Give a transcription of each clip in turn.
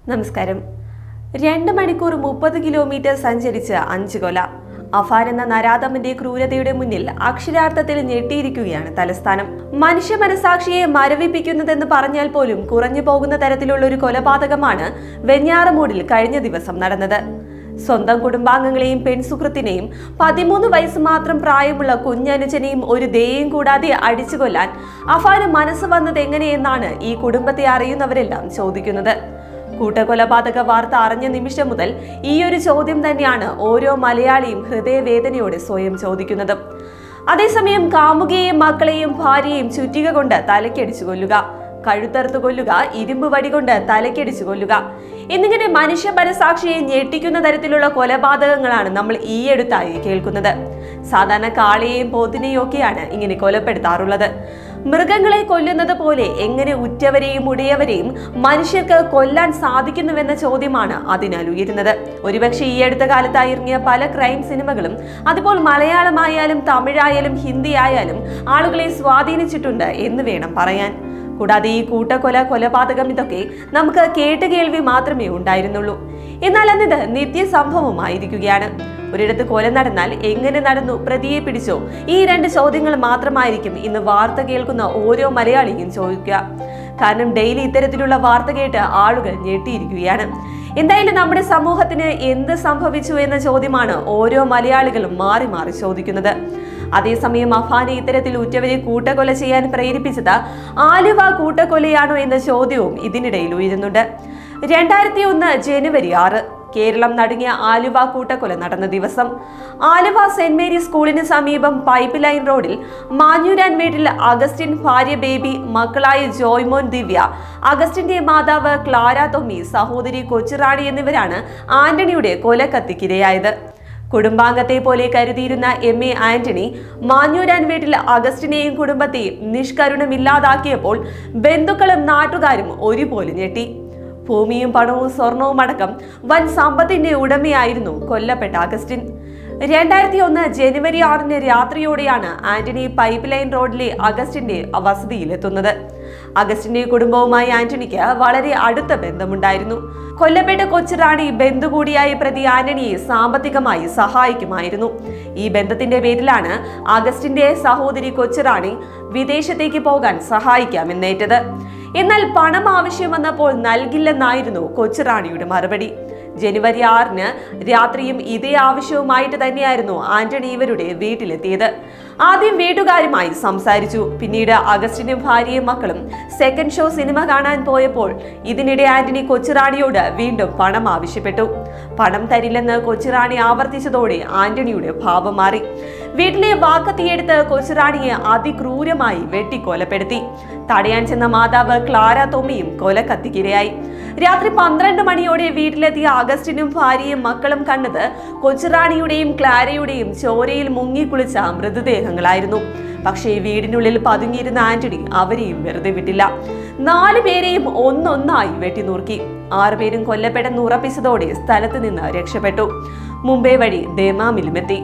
നമസ്കാരം. 2 മണിക്കൂർ 30 കിലോമീറ്റർ സഞ്ചരിച്ച് 5 കൊല. അഫാൻ എന്ന നരാധമന്റെ ക്രൂരതയുടെ മുന്നിൽ അക്ഷരാർത്ഥത്തിൽ ഞെട്ടിയിരിക്കുകയാണ് തലസ്ഥാനം. മനുഷ്യ മനസാക്ഷിയെ മരവിപ്പിക്കുന്നതെന്ന് പറഞ്ഞാൽ പോലും കുറഞ്ഞു പോകുന്ന തരത്തിലുള്ള ഒരു കൊലപാതകമാണ് വെഞ്ഞാറമൂടിൽ കഴിഞ്ഞ ദിവസം നടന്നത്. സ്വന്തം കുടുംബാംഗങ്ങളെയും പെൺസുഹൃത്തിനെയും 13 വയസ്സ് മാത്രം പ്രായമുള്ള കുഞ്ഞനുജനെയും ഒരു ദയയും കൂടാതെ അടിച്ചു കൊല്ലാൻ അഫാന് മനസ്സ് വന്നത് എങ്ങനെയെന്നാണ് ഈ കുടുംബത്തെ അറിയുന്നവരെല്ലാം ചോദിക്കുന്നത്. കൂട്ടക്കൊലപാതക വാർത്ത അറിഞ്ഞ നിമിഷം മുതൽ ഈ ഒരു ചോദ്യം തന്നെയാണ് ഓരോ മലയാളിയും ഹൃദയവേദനയോടെ സ്വയം ചോദിക്കുന്നത്. അതേസമയം കാമുകിയെയും മക്കളെയും ഭാര്യയെയും ചുറ്റിക കൊണ്ട് തലക്കടിച്ചു കൊല്ലുക, കഴുത്തറുത്തു കൊല്ലുക, ഇരുമ്പ് വടി കൊണ്ട് തലക്കടിച്ചു കൊല്ലുക എന്നിങ്ങനെ മനുഷ്യ മനസാക്ഷിയെ ഞെട്ടിക്കുന്ന തരത്തിലുള്ള കൊലപാതകങ്ങളാണ് നമ്മൾ ഈയടുത്തായി കേൾക്കുന്നത്. സാധാരണ കാളയെയും പോത്തിനെയും ഒക്കെയാണ് ഇങ്ങനെ കൊലപ്പെടുത്താറുള്ളത്. മൃഗങ്ങളെ കൊല്ലുന്നത് പോലെ എങ്ങനെ ഉറ്റവരെയും ഉടയവരെയും മനുഷ്യർക്ക് കൊല്ലാൻ സാധിക്കുന്നുവെന്ന ചോദ്യമാണ് അതിനാൽ ഉയരുന്നത്. ഒരുപക്ഷെ ഈ അടുത്ത കാലത്തായി ഇറങ്ങിയ പല ക്രൈം സിനിമകളും അതിപ്പോൾ മലയാളമായാലും തമിഴായാലും ഹിന്ദി ആയാലും ആളുകളെ സ്വാധീനിച്ചിട്ടുണ്ട് എന്ന് വേണം പറയാൻ. കൂടാതെ ഈ കൊലപാതകം ഇതൊക്കെ നമുക്ക് കേട്ടുകേൾവി മാത്രമേ ഉണ്ടായിരുന്നുള്ളൂ. എന്നാൽ അന്നിത് നിത്യസംഭവമായിരിക്കുകയാണ്. ഒരിടത്ത് കൊല നടന്നാൽ എങ്ങനെ നടന്നു, പ്രതിയെ പിടിച്ചോ, ഈ 2 ചോദ്യങ്ങൾ മാത്രമായിരിക്കും ഇന്ന് വാർത്ത കേൾക്കുന്ന ഓരോ മലയാളിയും ചോദിക്കുക. കാരണം ഡെയിലി ഇത്തരത്തിലുള്ള വാർത്ത കേട്ട് ആളുകൾ ഞെട്ടിയിരിക്കുകയാണ്. എന്തായാലും നമ്മുടെ സമൂഹത്തിന് എന്ത് സംഭവിച്ചു എന്ന ചോദ്യമാണ് ഓരോ മലയാളികളും മാറി മാറി ചോദിക്കുന്നത്. അതേസമയം അഫാനെ ഇത്തരത്തിൽ ഉറ്റവരെ കൂട്ടക്കൊല ചെയ്യാൻ പ്രേരിപ്പിച്ചത് ആലുവ കൂട്ടക്കൊലയാണോ എന്ന ചോദ്യവും ഇതിനിടയിൽ ഉയരുന്നുണ്ട്. 2001 ജനുവരി 6 കേരളം നടുങ്ങിയ ആലുവ കൂട്ടക്കൊല നടന്ന ദിവസം. ആലുവ സെന്റ് മേരീസ് സ്കൂളിന് സമീപം പൈപ്പ് ലൈൻ റോഡിൽ മാഞ്ഞൂരാൻ വീട്ടിൽ അഗസ്റ്റിൻ, ഭാര്യ ബേബി, മക്കളായ ജോയ്മോൻ, ദിവ്യ, അഗസ്റ്റിന്റെ മാതാവ് ക്ലാര തൊമ്മി, സഹോദരി കൊച്ചുറാണി എന്നിവരാണ് ആന്റണിയുടെ കൊലക്കത്തിക്കിരയായത്. കുടുംബാംഗത്തെ പോലെ കരുതിയിരുന്ന MA ആന്റണി മാഞ്ഞൂരാൻ വീട്ടിൽ അഗസ്റ്റിനെയും കുടുംബത്തെയും നിഷ്കരുണമില്ലാതാക്കിയപ്പോൾ ബന്ധുക്കളും നാട്ടുകാരും ഒരുപോലെ ഞെട്ടി. ഭൂമിയും പണവും സ്വർണവും അടക്കം വൻ സമ്പത്തിന്റെ ഉടമയായിരുന്നു കൊല്ലപ്പെട്ട അഗസ്റ്റിൻ. 2001 ജനുവരി 6 രാത്രിയോടെയാണ് ആന്റണി പൈപ്പ് ലൈൻ റോഡിലെ അഗസ്റ്റിന്റെ വസതിയിലെത്തുന്നത്. അഗസ്റ്റിന്റെ കുടുംബവുമായി ആന്റണിക്ക് വളരെ അടുത്ത ബന്ധമുണ്ടായിരുന്നു. കൊല്ലപ്പെട്ട കൊച്ചുറാണി ബന്ധു കൂടിയായ പ്രതി ആന്റണിയെ സാമ്പത്തികമായി സഹായിക്കുമായിരുന്നു. ഈ ബന്ധത്തിന്റെ പേരിലാണ് അഗസ്റ്റിന്റെ സഹോദരി കൊച്ചുറാണി വിദേശത്തേക്ക് പോകാൻ സഹായിക്കാമെന്നേറ്റത്. എന്നാൽ പണം ആവശ്യം വന്നപ്പോൾ നൽകില്ലെന്നായിരുന്നു കൊച്ചുറാണിയുടെ മറുപടി. ജനുവരി 6 രാത്രിയും ഇതേ ആവശ്യവുമായിട്ട് തന്നെയായിരുന്നു ആന്റണി ഇവരുടെ വീട്ടിലെത്തിയത്. ആദ്യം വീട്ടുകാരുമായി സംസാരിച്ചു. പിന്നീട് അഗസ്റ്റിനും ഭാര്യയും മക്കളും സെക്കൻഡ് ഷോ സിനിമ കാണാൻ പോയപ്പോൾ ഇതിനിടെ ആന്റണി കൊച്ചുറാണിയോട് വീണ്ടും പണം ആവശ്യപ്പെട്ടു. പണം തരില്ലെന്ന് കൊച്ചുറാണി ആവർത്തിച്ചതോടെ ആന്റണിയുടെ ഭാവം മാറി. വീട്ടിലെ വാക്കത്തിയെടുത്ത് കൊച്ചുറാണിയെ അതിക്രൂരമായി വെട്ടിക്കൊലപ്പെടുത്തി. തടയാൻ ചെന്ന മാതാവ് ക്ലാര തൊമ്മിയും കൊലക്കത്തിക്കിരയായി. രാത്രി 12 മണിയോടെ വീട്ടിലെത്തിയ അഗസ്റ്റിനും ഭാര്യയും മക്കളും കണ്ടത് കൊച്ചുറാണിയുടെയും ക്ലാരയുടെയും ചോരയിൽ മുങ്ങിക്കുളിച്ച മൃതദേഹങ്ങളായിരുന്നു. പക്ഷേ വീടിനുള്ളിൽ പതുങ്ങിയിരുന്ന ആന്റണി അവരെയും വെറുതെ വിട്ടില്ല. 4 പേരെയും ഒന്നൊന്നായി വെട്ടിനുറുക്കി. 6 പേരും കൊല്ലപ്പെടുന്ന ഉറപ്പിച്ചതോടെ സ്ഥലത്ത് നിന്ന് രക്ഷപ്പെട്ടു. മുംബൈ വഴി ദമാമിലുമെത്തി.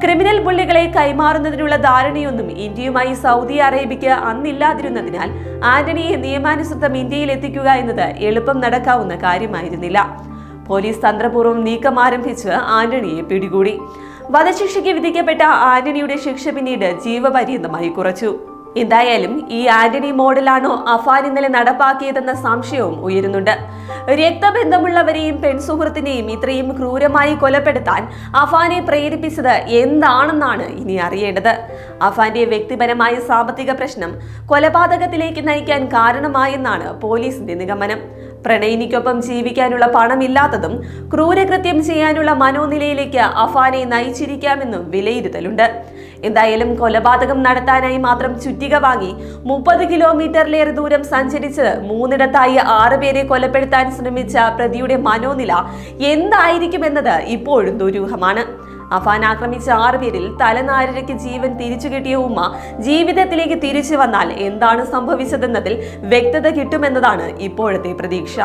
ക്രിമിനൽ പുള്ളികളെ കൈമാറുന്നതിനുള്ള ധാരണയൊന്നും ഇന്ത്യയുമായി സൗദി അറേബ്യയ്ക്ക് അന്നില്ലാതിരുന്നതിനാൽ ആന്റണിയെ നിയമാനുസൃതം ഇന്ത്യയിൽ എത്തിക്കുക എന്നത് എളുപ്പം നടക്കാവുന്ന കാര്യമായിരുന്നില്ല. പോലീസ് തന്ത്രപൂർവ്വം നീക്കം ആരംഭിച്ച് ആന്റണിയെ പിടികൂടി. വധശിക്ഷയ്ക്ക് വിധിക്കപ്പെട്ട ആന്റണിയുടെ ശിക്ഷ പിന്നീട് ജീവപര്യന്തമായി കുറച്ചു. എന്തായാലും ഈ ആന്റണി മോഡലാണോ അഫാൻ ഇന്നലെ നടപ്പാക്കിയതെന്ന സംശയവും ഉയരുന്നുണ്ട്. രക്തബന്ധമുള്ളവരെയും പെൺസുഹൃത്തിനെയും ഇത്രയും ക്രൂരമായി കൊലപ്പെടുത്താൻ അഫാനെ പ്രേരിപ്പിച്ചത് എന്താണെന്നാണ് ഇനി അറിയേണ്ടത്. അഫാന്റെ വ്യക്തിപരമായ സാമ്പത്തിക പ്രശ്നം കൊലപാതകത്തിലേക്ക് നയിക്കാൻ കാരണമായെന്നാണ് പോലീസിന്റെ നിഗമനം. പ്രണയിനിക്കൊപ്പം ജീവിക്കാനുള്ള പണമില്ലാത്തതും ക്രൂരകൃത്യം ചെയ്യാനുള്ള മനോനിലയിലേക്ക് അഫാനെ നയിച്ചിരിക്കാമെന്നും വിലയിരുത്തലുണ്ട്. എന്തായാലും കൊലപാതകം നടത്താനായി മാത്രം ചുറ്റിക വാങ്ങി 30 കിലോമീറ്ററിലേറെ ദൂരം സഞ്ചരിച്ച് 3ഇടത്തായി 6 പേരെ കൊലപ്പെടുത്താൻ ശ്രമിച്ച പ്രതിയുടെ മനോനില എന്തായിരിക്കുമെന്നത് ഇപ്പോഴും ദുരൂഹമാണ്. അഫാൻ ആക്രമിച്ച 6 പേരിൽ തലനാരിഴയ്ക്ക് ജീവൻ തിരിച്ചു കിട്ടിയ ഉമ്മ ജീവിതത്തിലേക്ക് തിരിച്ചു വന്നാൽ എന്താണ് സംഭവിച്ചതെന്നതിൽ വ്യക്തത കിട്ടുമെന്നതാണ് ഇപ്പോഴത്തെ പ്രതീക്ഷ.